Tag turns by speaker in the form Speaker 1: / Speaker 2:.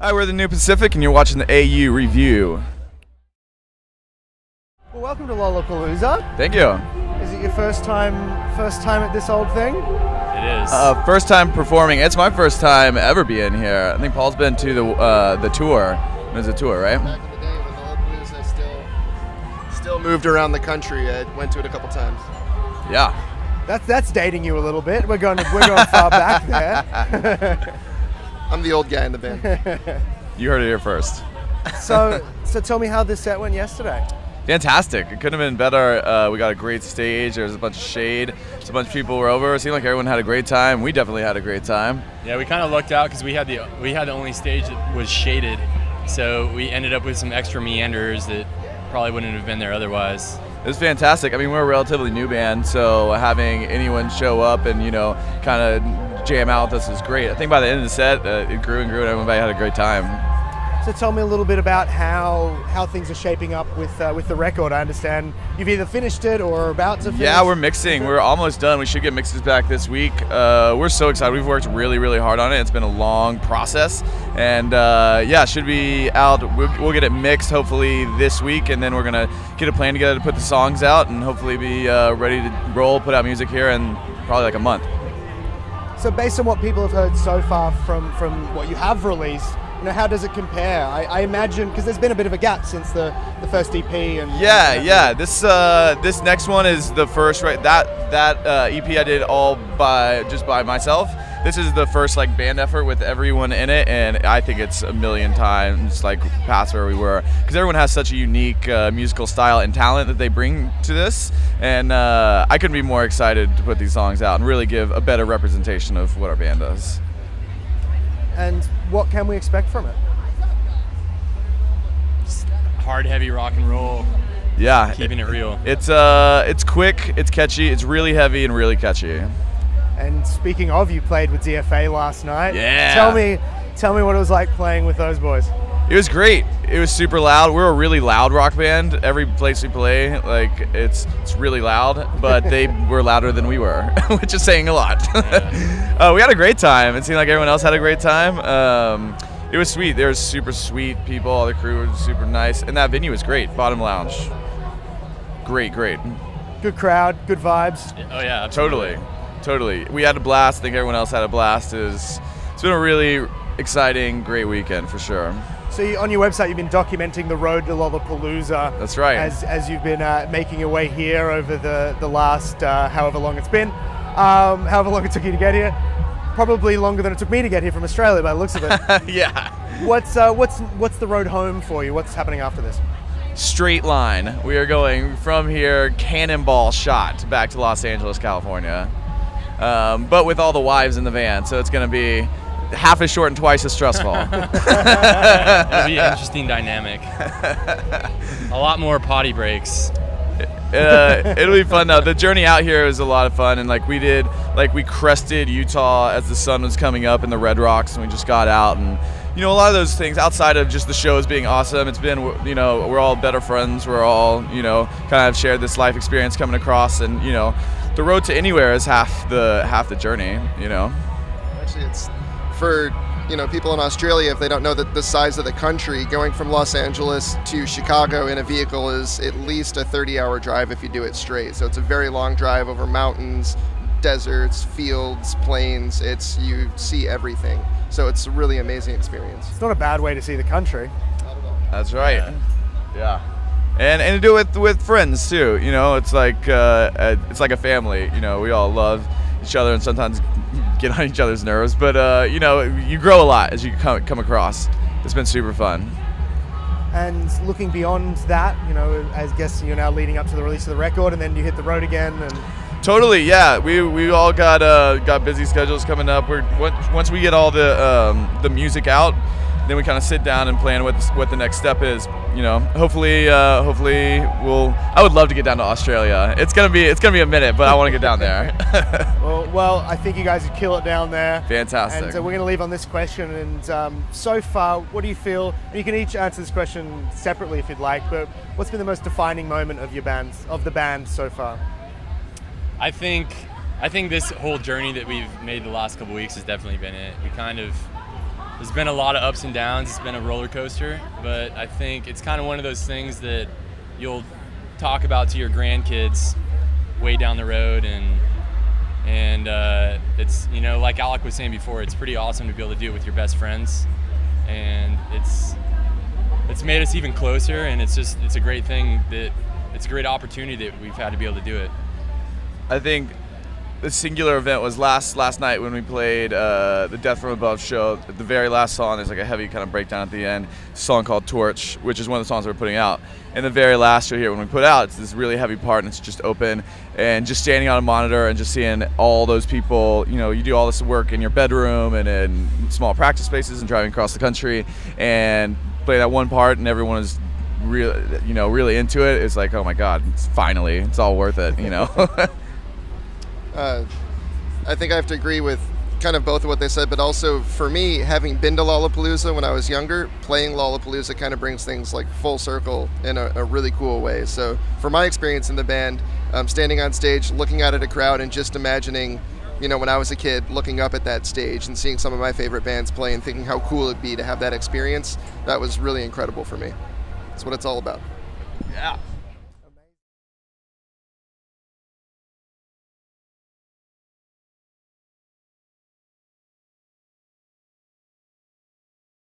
Speaker 1: Hi, we're the New Pacific, and you're watching the AU Review.
Speaker 2: Well, welcome to Lollapalooza.
Speaker 1: Thank you.
Speaker 2: Is it your first time at this old thing?
Speaker 3: It is.
Speaker 1: First time performing. It's my first time ever being here. I think Paul's been to the tour. It was a tour, right?
Speaker 4: Back in the day when Lollapalooza still moved around the country. I went to it a couple times.
Speaker 1: Yeah.
Speaker 2: That's dating you a little bit. We're going far back there.
Speaker 4: I'm the old guy in the band.
Speaker 1: You heard it here first.
Speaker 2: So tell me how this set went yesterday.
Speaker 1: Fantastic. It couldn't have been better. We got a great stage. There was a bunch of shade. So a bunch of people were over. It seemed like everyone had a great time. We definitely had a great time.
Speaker 3: Yeah, we kind of lucked out because we had the only stage that was shaded, so we ended up with some extra meanders that probably wouldn't have been there otherwise.
Speaker 1: It was fantastic. I mean, we're a relatively new band, so having anyone show up and, kind of jam out with us is great. I think by the end of the set, it grew and grew, and everybody had a great time.
Speaker 2: So tell me a little bit about how things are shaping up with the record. I understand you've either finished it or are about to finish.
Speaker 1: Yeah, we're mixing. We're almost done. We should get mixes back this week. We're so excited. We've worked really, really hard on it. It's been a long process, and yeah, should be out. We'll get it mixed hopefully this week, and then we're gonna get a plan together to put the songs out, and hopefully be ready to roll, put out music here in probably like a month.
Speaker 2: So based on what people have heard so far from what you have released, how does it compare? I imagine, because there's been a bit of a gap since the first EP.
Speaker 1: Yeah. This next one is the first, right? That EP I did all by myself. This is the first band effort with everyone in it, and I think it's a million times past where we were, because everyone has such a unique musical style and talent that they bring to this, and I couldn't be more excited to put these songs out and really give a better representation of what our band does.
Speaker 2: And what can we expect from it?
Speaker 3: Just hard, heavy rock and roll.
Speaker 1: Yeah,
Speaker 3: keeping it real.
Speaker 1: It's quick, it's catchy, it's really heavy and really catchy.
Speaker 2: And speaking of, you played with DFA last night.
Speaker 1: Yeah.
Speaker 2: Tell me what it was like playing with those boys.
Speaker 1: It was great. It was super loud. We're a really loud rock band. Every place we play, it's really loud, but they were louder than we were, which is saying a lot.
Speaker 3: Yeah.
Speaker 1: We had a great time. It seemed like everyone else had a great time. It was sweet. There were super sweet people. All the crew was super nice, and that venue was great. Bottom Lounge. Great.
Speaker 2: Good crowd, good vibes.
Speaker 3: Oh yeah, absolutely.
Speaker 1: Totally. We had a blast. I think everyone else had a blast. It's been a really exciting, great weekend for sure.
Speaker 2: So on your website, you've been documenting the road to Lollapalooza.
Speaker 1: That's right.
Speaker 2: As you've been making your way here over the last however long it's been, however long it took you to get here, probably longer than it took me to get here from Australia by the looks of it.
Speaker 1: Yeah.
Speaker 2: What's the road home for you? What's happening after this?
Speaker 1: Straight line. We are going from here, cannonball shot, back to Los Angeles, California. But with all the wives in the van, so it's going to be half as short and twice as stressful.
Speaker 3: It'll be an interesting dynamic. A lot more potty breaks.
Speaker 1: It'll be fun though. The journey out here was a lot of fun, and we crested Utah as the sun was coming up in the Red Rocks, and we just got out, and a lot of those things outside of just the shows being awesome. It's been, we're all better friends. We're all, kind of shared this life experience coming across, and the road to anywhere is half the journey.
Speaker 4: Actually, it's for people in Australia, if they don't know the size of the country, going from Los Angeles to Chicago in a vehicle is at least a 30-hour drive if you do it straight. So it's a very long drive over mountains, deserts, fields, plains. You see everything. So it's a really amazing experience.
Speaker 2: It's not a bad way to see the country.
Speaker 4: Not at all.
Speaker 1: That's right. Yeah. And to do it with friends too. It's like a family. We all love each other and sometimes get on each other's nerves, but you grow a lot as you come across. It's been super fun.
Speaker 2: And looking beyond that, I guess you're now leading up to the release of the record, and then you hit the road again. And
Speaker 1: totally, yeah. We all got busy schedules coming up. Once we get all the music out, then we kind of sit down and plan what the next step is. Hopefully I would love to get down to Australia. It's gonna be a minute, but I want to get down there.
Speaker 2: well, I think you guys would kill it down there.
Speaker 1: Fantastic.
Speaker 2: And we're gonna leave on this question. And so far, what do you feel? And you can each answer this question separately if you'd like. But what's been the most defining moment of the band so far?
Speaker 3: I think this whole journey that we've made the last couple weeks has definitely been it. there's been a lot of ups and downs. It's been a roller coaster, but I think it's kind of one of those things that you'll talk about to your grandkids way down the road, and it's, you know, like Alec was saying before, it's pretty awesome to be able to do it with your best friends, and it's made us even closer, and it's a great thing that it's a great opportunity that we've had to be able to do it.
Speaker 1: I think the singular event was last night when we played the Death from Above show. The very last song, there's like a heavy kind of breakdown at the end, a song called Torch, which is one of the songs we're putting out. And the very last show here, when we put out, it's this really heavy part, and it's just open, and just standing on a monitor and just seeing all those people. You know, you do all this work in your bedroom and in small practice spaces and driving across the country, and play that one part, and everyone is really into it. It's like, oh my God, it's all worth it, you know.
Speaker 4: I think I have to agree with kind of both of what they said, but also for me, having been to Lollapalooza when I was younger, playing Lollapalooza kind of brings things like full circle in a really cool way. So for my experience in the band, standing on stage, looking out at a crowd and just imagining, you know, when I was a kid, looking up at that stage and seeing some of my favorite bands play and thinking how cool it'd be to have that experience, that was really incredible for me. That's what it's all about.
Speaker 1: Yeah.